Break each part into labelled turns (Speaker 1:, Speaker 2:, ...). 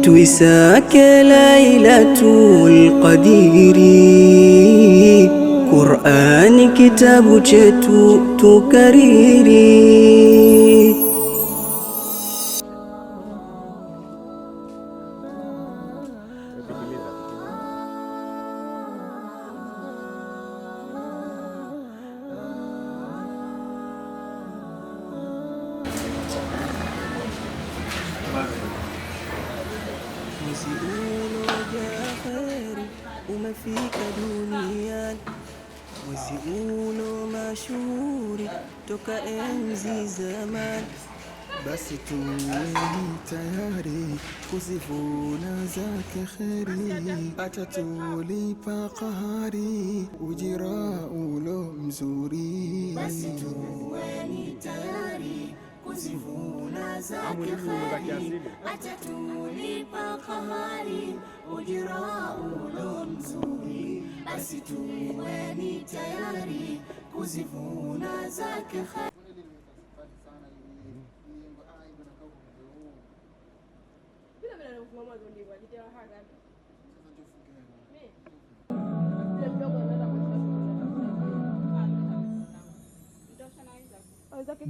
Speaker 1: tuisake Lailatul Qadiri, Qur'ani kitabu chetu tukariri. Mwezi ulojaa kheri umefika duniani, mwezi ulo mashuhuri toka enzi zamani. Basi tuweni tayari kuzivuna zake kheri, atatulipa qahari ujira ulo mzuri. Basi tuweni tayari kuzivuna zake kheri, atatulipa qahari ujira ulo mzuri. Basi tuweni tayari kuzivuna zake kheri.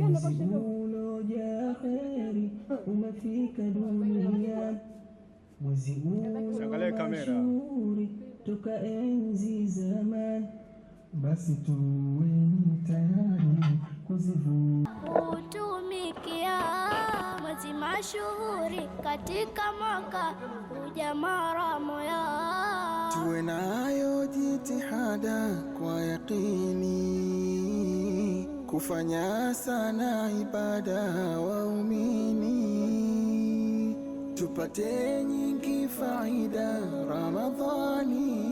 Speaker 1: Mwezi ulojaa kheri umefika duniani, mwezi ulo mashuhuri toka enzi zamani. Basi tuweni tayari kuzivuna
Speaker 2: kutumikia mwezi mashuhuri katika mwaka huja mara moja.
Speaker 1: Tuwe nayo jitihada kwa yakini, kufanya sana ibada waumini, tupate nyingi faida Ramadhani,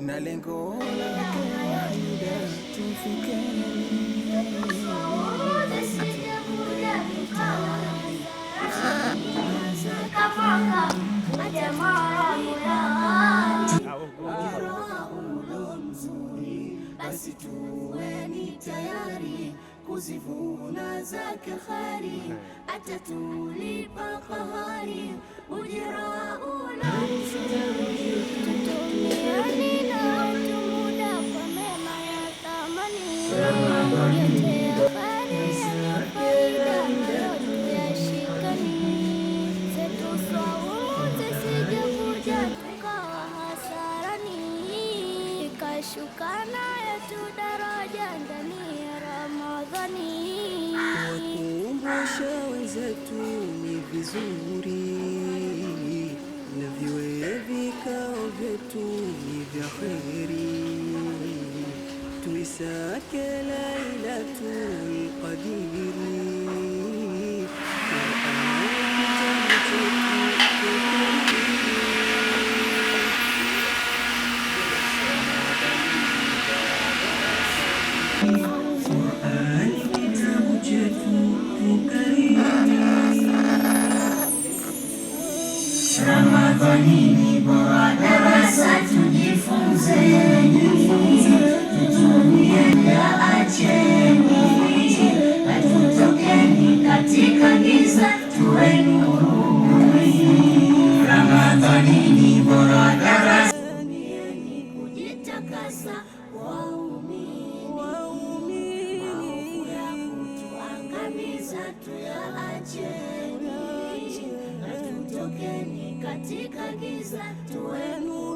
Speaker 1: na lengo lake haida tufikeni. Basi tuweni tayari kuzivuna zake kheri, atatulipa qahari ujira ulo mzuri.
Speaker 2: Tutumieni na muda kwa mema ya thamani, yote ya faida yote yashikani, zetu saumu zisije kuja tukawa hasarani, ikashukana yetu daraja ndani ya Ramadhani.
Speaker 1: Kuwakumbusha wenzetu ni vizuri, na viwe vikao vyetu ni vya kheri, tuisake Lailatul Qadiri, Qur'ani kitabu chetu tukariri.
Speaker 3: Ramadhani ni bora darasa, tujifunze, tutumie ya acheni, hatutokeni katika giza, tuwe nuruni. Ramadhani ni bora darasa,
Speaker 2: Kujitakasa waumini, maovu ya kutuangamiza tuyaacheni, hatutokeni katika giza, tuwe nuruni.